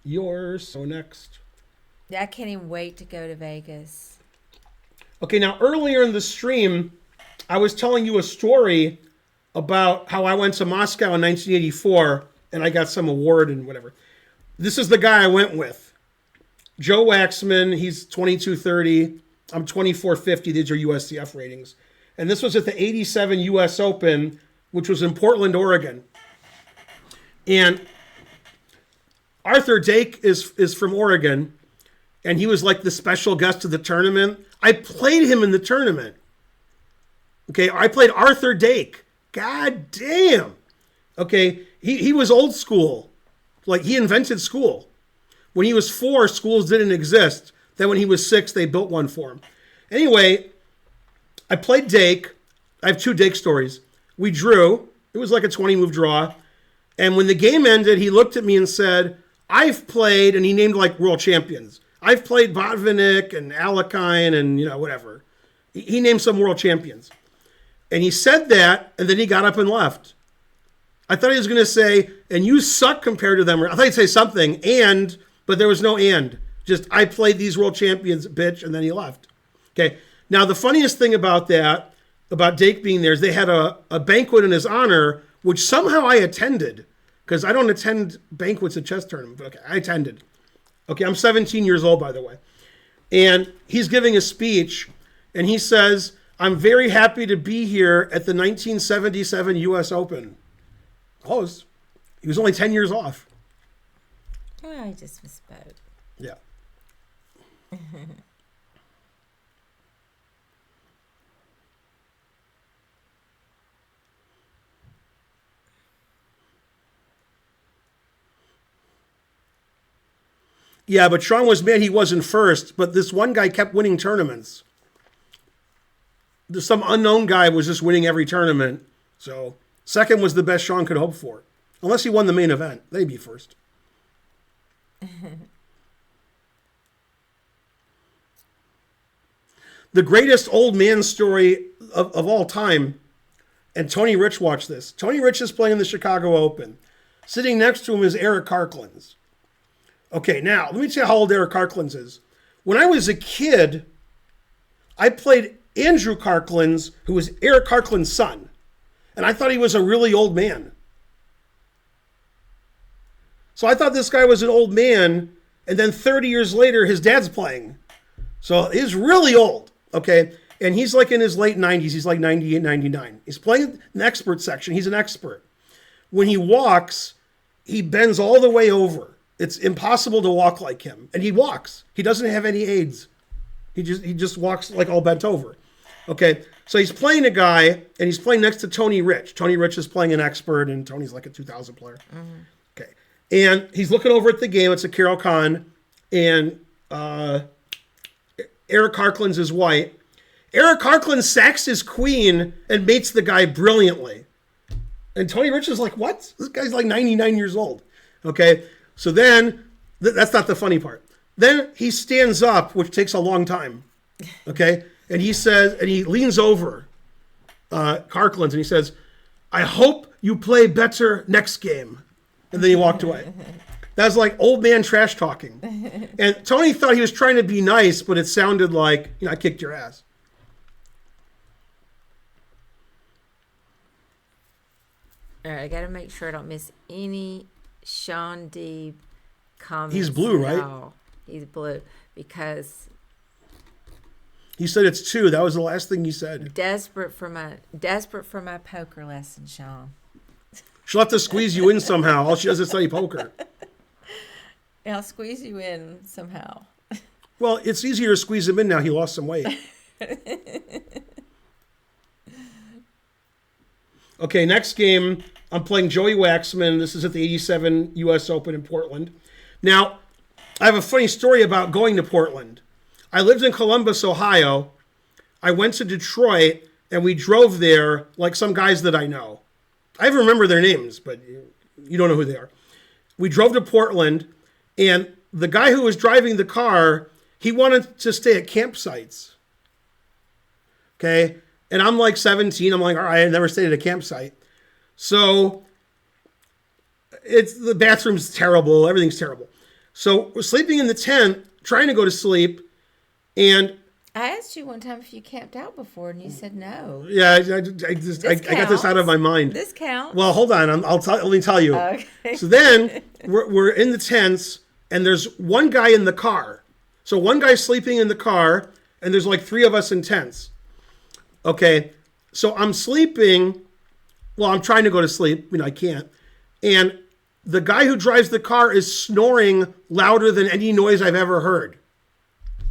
yours. So next. Yeah, I can't even wait to go to Vegas. Okay, now earlier in the stream, I was telling you a story about how I went to Moscow in 1984 and I got some award and whatever. This is the guy I went with. Joe Waxman, he's 2230. I'm 2450. These are USCF ratings. And this was at the 87 US Open, which was in Portland, Oregon. And Arthur Dake is from Oregon, and he was like the special guest of the tournament. I played him in the tournament. Okay, I played Arthur Dake. God damn. Okay, he was old school. Like, he invented school. When he was 4, schools didn't exist. Then when he was 6, they built one for him. Anyway, I played Dake. I have 2 Dake stories. We drew. It was like a 20-move draw. And when the game ended, he looked at me and said, I've played, and he named like world champions. I've played Botvinnik and Alekine and, whatever. He named some world champions. And he said that, and then he got up and left. I thought he was going to say, and you suck compared to them. I thought he'd say something, but there was no and. Just, I played these world champions, bitch, and then he left. Okay. Now, the funniest thing about that, about Dake being there, is they had a banquet in his honor, which somehow I attended, because I don't attend banquets at chess tournaments, but okay, I attended. Okay, I'm 17 years old, by the way. And he's giving a speech, and he says, I'm very happy to be here at the 1977 U.S. Open. Close. He was only 10 years off. Oh, I just misspoke. Yeah. Yeah, but Sean was mad he wasn't first, but this one guy kept winning tournaments. Some unknown guy was just winning every tournament. So second was the best Sean could hope for. Unless he won the main event. They'd be first. The greatest old man story of all time, and Tony Rich watched this. Tony Rich is playing the Chicago Open. Sitting next to him is Eric Karklins. Okay, now, let me tell you how old Eric Karklins is. When I was a kid, I played Andrew Karklins, who was Eric Karklins' son. And I thought he was a really old man. So I thought this guy was an old man, and then 30 years later, his dad's playing. So he's really old, okay? And he's like in his late 90s. He's like 98, 99. He's playing an expert section. He's an expert. When he walks, he bends all the way over. It's impossible to walk like him. And he walks. He doesn't have any aids. He just walks like all bent over. Okay, so he's playing a guy, and he's playing next to Tony Rich. Tony Rich is playing an expert, and Tony's like a 2000 player. Mm-hmm. Okay, and he's looking over at the game. It's a Carol Khan, and Eric Karklins is white. Eric Karklins sacks his queen and mates the guy brilliantly. And Tony Rich is like, what? This guy's like 99 years old. Okay, so then, that's not the funny part. Then he stands up, which takes a long time. Okay, and he says, and he leans over Karklins, and he says, I hope you play better next game. And then he walked away. That was like old man trash talking. And Tony thought he was trying to be nice, but it sounded like, I kicked your ass. All right, I got to make sure I don't miss any Sean D comments. He's blue, right? He's blue because he said it's 2. That was the last thing he said. Desperate for my poker lesson, Sean. She'll have to squeeze you in somehow. All she does is study poker. Yeah, I'll squeeze you in somehow. Well, it's easier to squeeze him in now. He lost some weight. Okay, next game, I'm playing Joey Waxman. This is at the 87 U.S. Open in Portland. Now, I have a funny story about going to Portland. I lived in Columbus, Ohio. I went to Detroit, and we drove there like some guys that I know. I even remember their names, but you don't know who they are. We drove to Portland, and the guy who was driving the car, he wanted to stay at campsites. Okay? And I'm like 17. I'm like, all right, I never stayed at a campsite. So the bathroom's terrible. Everything's terrible. So we're sleeping in the tent, trying to go to sleep, and I asked you one time if you camped out before, and you said no. yeah, I got this out of my mind. This counts. Well, hold on. Let me tell you. Okay. So then we're in the tents, and there's one guy in the car. So one guy's sleeping in the car, and there's like 3 of us in tents. Okay. So I'm sleeping. Well, I'm trying to go to sleep. I can't. And the guy who drives the car is snoring louder than any noise I've ever heard.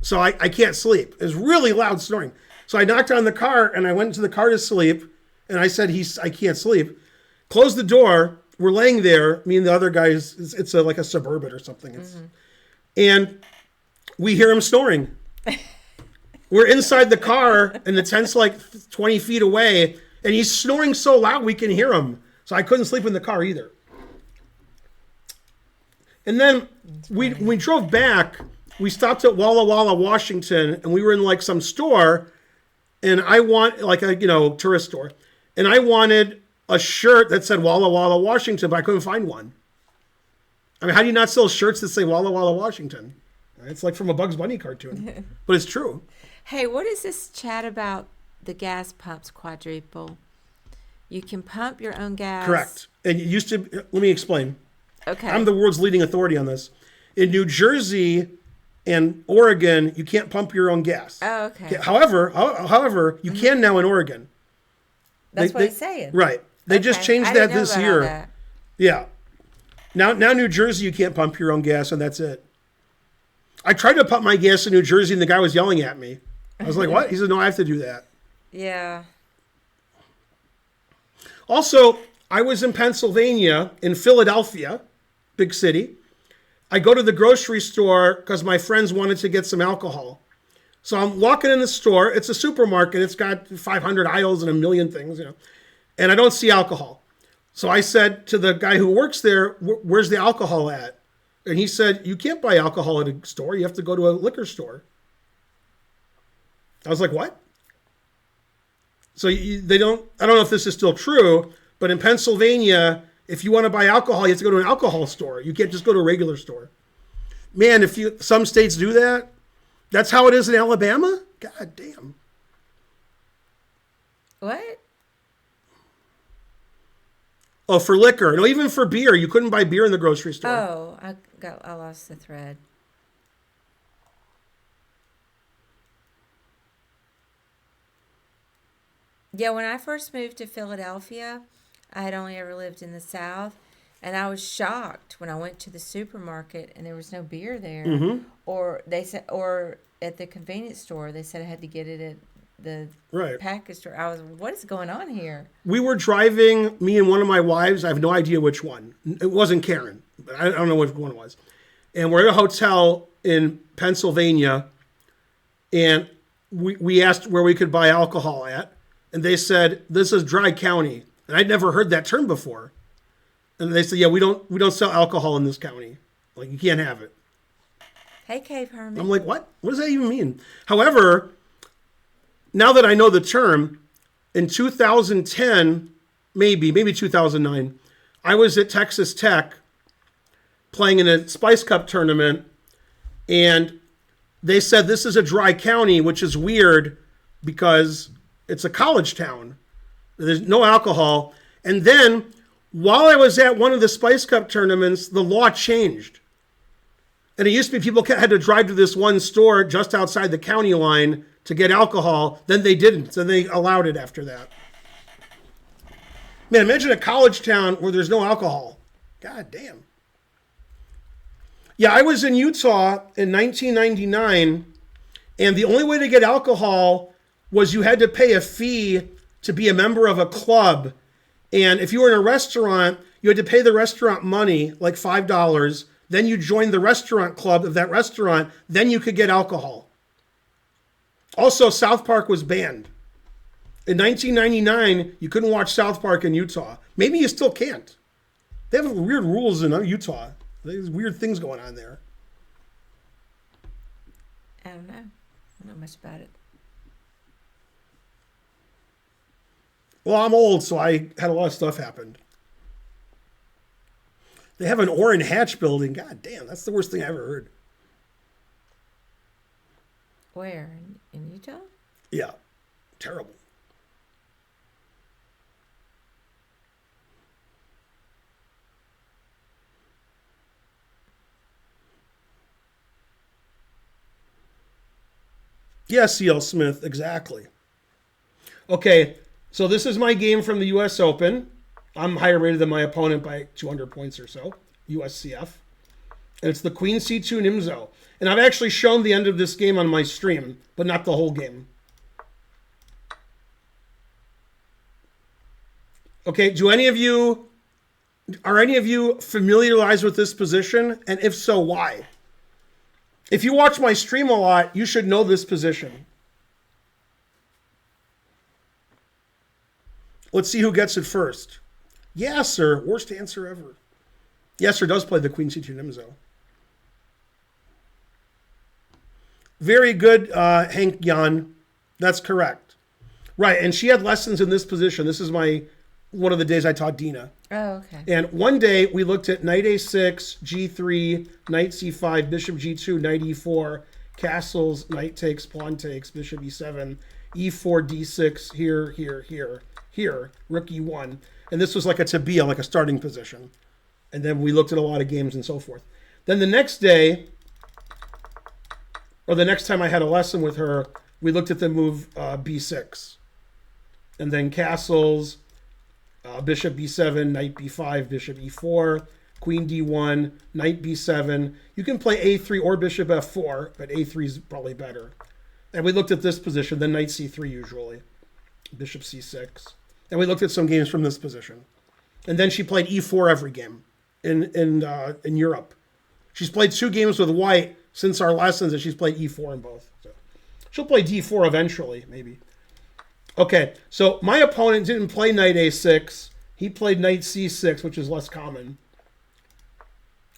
So I can't sleep. It's really loud snoring. So I knocked on the car, and I went into the car to sleep, and I said, I can't sleep. Closed the door. We're laying there. Me and the other guys, it's like a Suburban or something. And we hear him snoring. We're inside the car, and the tent's like 20 feet away, and he's snoring so loud we can hear him. So I couldn't sleep in the car either. And then we drove back. We stopped at Walla Walla, Washington, and we were in like some store, and I want like a tourist store, and I wanted a shirt that said Walla Walla, Washington, but I couldn't find one. I mean, how do you not sell shirts that say Walla Walla, Washington? It's like from a Bugs Bunny cartoon, but it's true. Hey, what is this chat about the gas pumps quadruple? You can pump your own gas. Correct. And it used to, let me explain. Okay. I'm the world's leading authority on this. In New Jersey and Oregon, you can't pump your own gas. Oh, okay. However, you can now in Oregon. That's what it's saying. Right. They just changed that this year. Yeah. Now New Jersey, you can't pump your own gas, and that's it. I tried to pump my gas in New Jersey, and the guy was yelling at me. I was like, what? He said, no, I have to do that. Yeah. Also, I was in Pennsylvania, in Philadelphia, big city. I go to the grocery store because my friends wanted to get some alcohol. So I'm walking in the store. It's a supermarket. It's got 500 aisles and a million things, and I don't see alcohol. So I said to the guy who works there, where's the alcohol at? And he said, you can't buy alcohol at a store. You have to go to a liquor store. I was like, what? So they don't, I don't know if this is still true, but in Pennsylvania, if you want to buy alcohol, you have to go to an alcohol store. You can't just go to a regular store. Man, some states do that, that's how it is in Alabama? God damn. What? Oh, for liquor. No, even for beer. You couldn't buy beer in the grocery store. Oh, I lost the thread. Yeah, when I first moved to Philadelphia, I had only ever lived in the South, and I was shocked when I went to the supermarket and there was no beer there. Mm-hmm. Or at the convenience store, they said I had to get it at the package store. I was, what is going on here? We were driving, me and one of my wives, I have no idea which one. It wasn't Karen, but I don't know which one it was. And we're at a hotel in Pennsylvania, and we asked where we could buy alcohol at, and they said, this is Dry County. And I'd never heard that term before. And they said, yeah, we don't sell alcohol in this county. Like, you can't have it. Hey, Cave Herman. I'm like, what? What does that even mean? However, now that I know the term, in 2010, maybe 2009, I was at Texas Tech playing in a Spice Cup tournament, and they said this is a dry county, which is weird because it's a college town. There's no alcohol. And then while I was at one of the Spice Cup tournaments, the law changed. And it used to be people had to drive to this one store just outside the county line to get alcohol. Then they didn't. So they allowed it after that. Man, imagine a college town where there's no alcohol. God damn. Yeah, I was in Utah in 1999, and the only way to get alcohol was you had to pay a fee to be a member of a club. And if you were in a restaurant, you had to pay the restaurant money, like $5. Then you joined the restaurant club of that restaurant. Then you could get alcohol. Also, South Park was banned. In 1999, you couldn't watch South Park in Utah. Maybe you still can't. They have weird rules in Utah. There's weird things going on there. I don't know. I don't know much about it. Well, I'm old, so I had a lot of stuff happen. They have an Orrin Hatch building. God damn, that's the worst thing I ever heard. Where? In Utah? Yeah, terrible. Yeah, C.L. Smith, exactly. Okay, so this is my game from the U.S. Open. I'm higher rated than my opponent by 200 points or so, USCF. And it's the Queen C2 Nimzo. And I've actually shown the end of this game on my stream, but not the whole game. Okay, are any of you familiarized with this position? And if so, why? If you watch my stream a lot, you should know this position. Let's see who gets it first. Yasser, worst answer ever. Yasser does play the Queen C2 Nimzo. Very good, Hank Jan. That's correct. Right, and she had lessons in this position. This is one of the days I taught Dina. Oh, okay. And one day we looked at knight a6, g3, knight c5, bishop g2, knight e4, castles, knight takes, pawn takes, bishop e7, e4, d6, here, rook e1. And this was like a tabia, like a starting position. And then we looked at a lot of games and so forth. Then the next day, or the next time I had a lesson with her, we looked at the move b6. And then castles, bishop b7, knight b5, bishop e4, queen d1, knight b7. You can play a3 or bishop f4, but a3 is probably better. And we looked at this position, then knight c3 usually, bishop c6. And we looked at some games from this position. And then she played e4 every game in Europe. She's played 2 games with white since our lessons, and she's played e4 in both. So she'll play d4 eventually, maybe. Okay, so my opponent didn't play knight a6. He played knight c6, which is less common.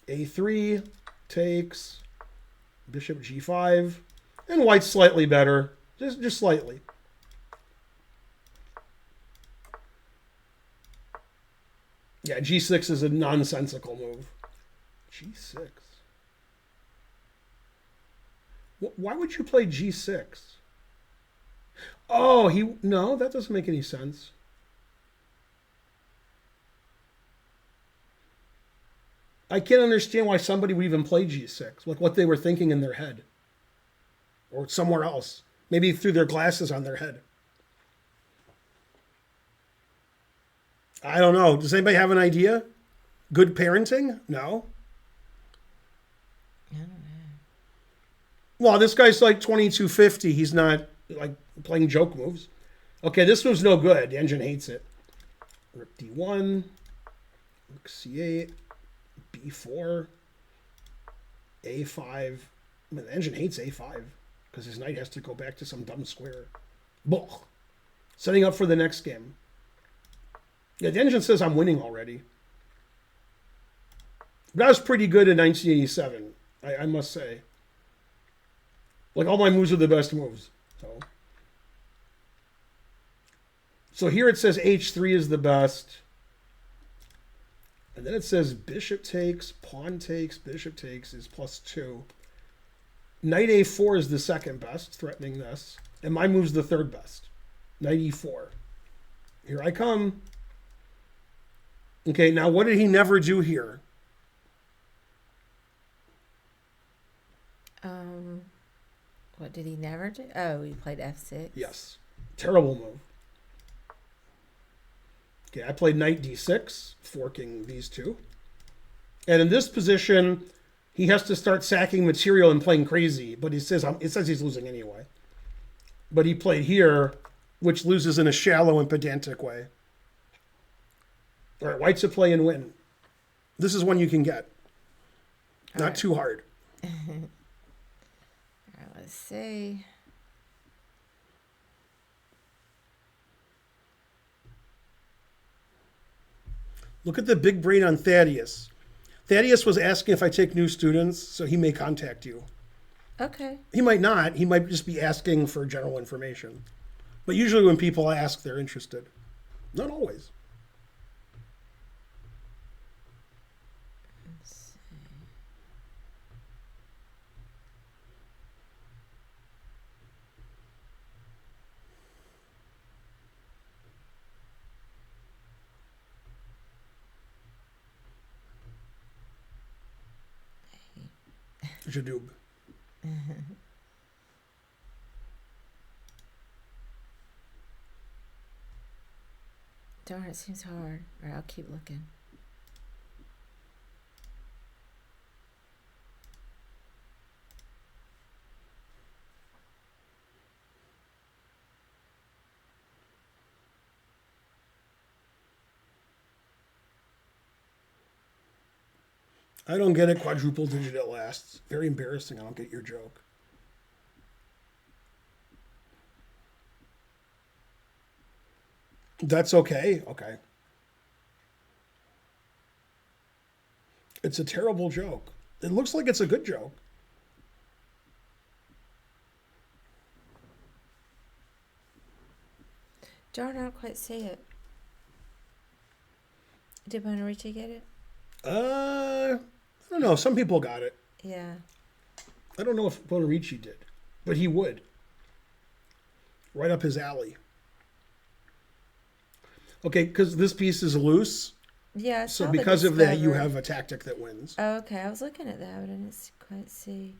a3 takes, bishop g5, and white's slightly better, just slightly. Yeah, g6 is a nonsensical move. g6. Why would you play g6? Oh, no, that doesn't make any sense. I can't understand why somebody would even play g6, like what they were thinking in their head. Or somewhere else. Maybe through their glasses on their head. I don't know. Does anybody have an idea? Good parenting? No? I don't know. Well, this guy's like 2250. He's not like playing joke moves. Okay, this move's no good. The engine hates it. Rook d1, rook c8, b4, a5. I mean, the engine hates a5 because his knight has to go back to some dumb square. Boch. Setting up for the next game. Yeah, the engine says I'm winning already. That was pretty good in 1987, I must say. Like, all my moves are the best moves. So here it says h3 is the best. And then it says bishop takes, pawn takes, bishop takes is +2. Knight a4 is the second best, threatening this. And my move's the third best. Knight e4. Here I come. Okay, now what did he never do here? What did he never do? Oh, he played f6. Yes. Terrible move. Okay, I played knight d6, forking these two. And in this position, he has to start sacking material and playing crazy, but it says he's losing anyway. But he played here, which loses in a shallow and pedantic way. All right, white's a play and win. This is one you can get. Not too hard. All right, let's see. Look at the big brain on Thaddeus. Thaddeus was asking if I take new students, so he may contact you. Okay. He might not. He might just be asking for general information. But usually when people ask, they're interested. Not always. Jadoob. Darn, it seems hard. All right, I'll keep looking. I don't get it. Quadruple digit at last. Very embarrassing. I don't get your joke. That's okay. Okay. It's a terrible joke. It looks like it's a good joke. Darn, I don't quite see it. Did Bonarici get it? I don't know. Some people got it. Yeah. I don't know if Bonarici did, but he would. Right up his alley. Okay, because this piece is loose. Yeah. I So saw because the of that, you Discover. have a tactic that wins. Oh, okay. I was looking at that, but I didn't quite see.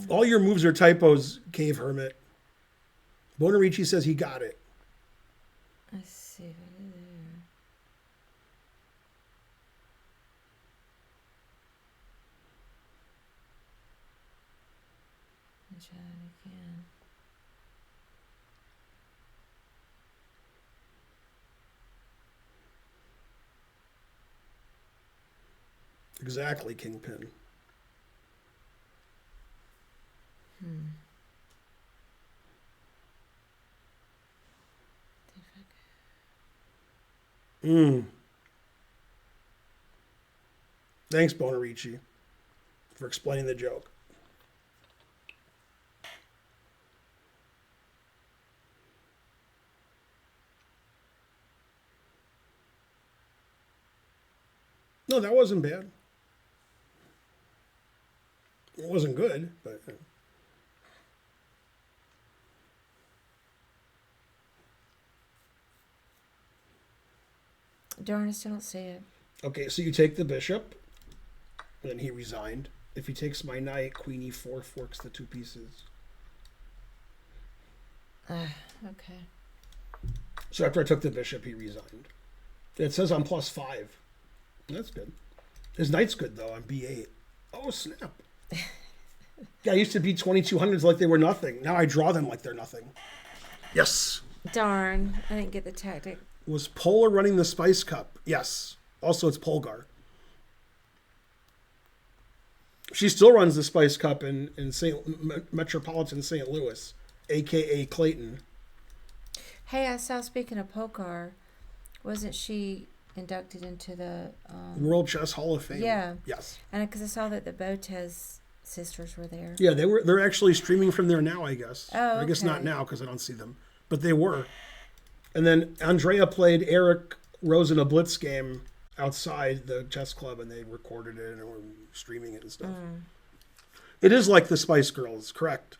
All your moves are typos, Cave Hermit. Bonarici says he got it. Let's see. What is there? I'll try that again. Exactly, Kingpin. Thanks, Bonarici, for explaining the joke. No, that wasn't bad. It wasn't good, but Darn, I still don't see it. okay. So you take the bishop, and then he resigned. If he takes my knight, Queen E4 forks the two pieces. Okay. So after I took the bishop, he resigned. It says I'm +5. That's good. His knight's good though on B8. Oh snap! Yeah, I used to beat 2200s like they were nothing. Now I draw them like they're nothing. Yes. Darn, I didn't get the tactic. Was Polar running the Spice Cup? Yes. Also, it's Polgar. She still runs the Spice Cup in Metropolitan St. Louis, a.k.a. Clayton. Hey, I saw, speaking of Pokar, wasn't she inducted into the... World Chess Hall of Fame. Yeah. Yes. And because I saw that the Botez sisters were there. Yeah, they're actually streaming from there now, I guess. Oh, I guess not okay. now because I don't see them. But they were. And then Andrea played Eric Rose in a Blitz game outside the chess club, and they recorded it and were streaming it and stuff. It is like the Spice Girls, correct?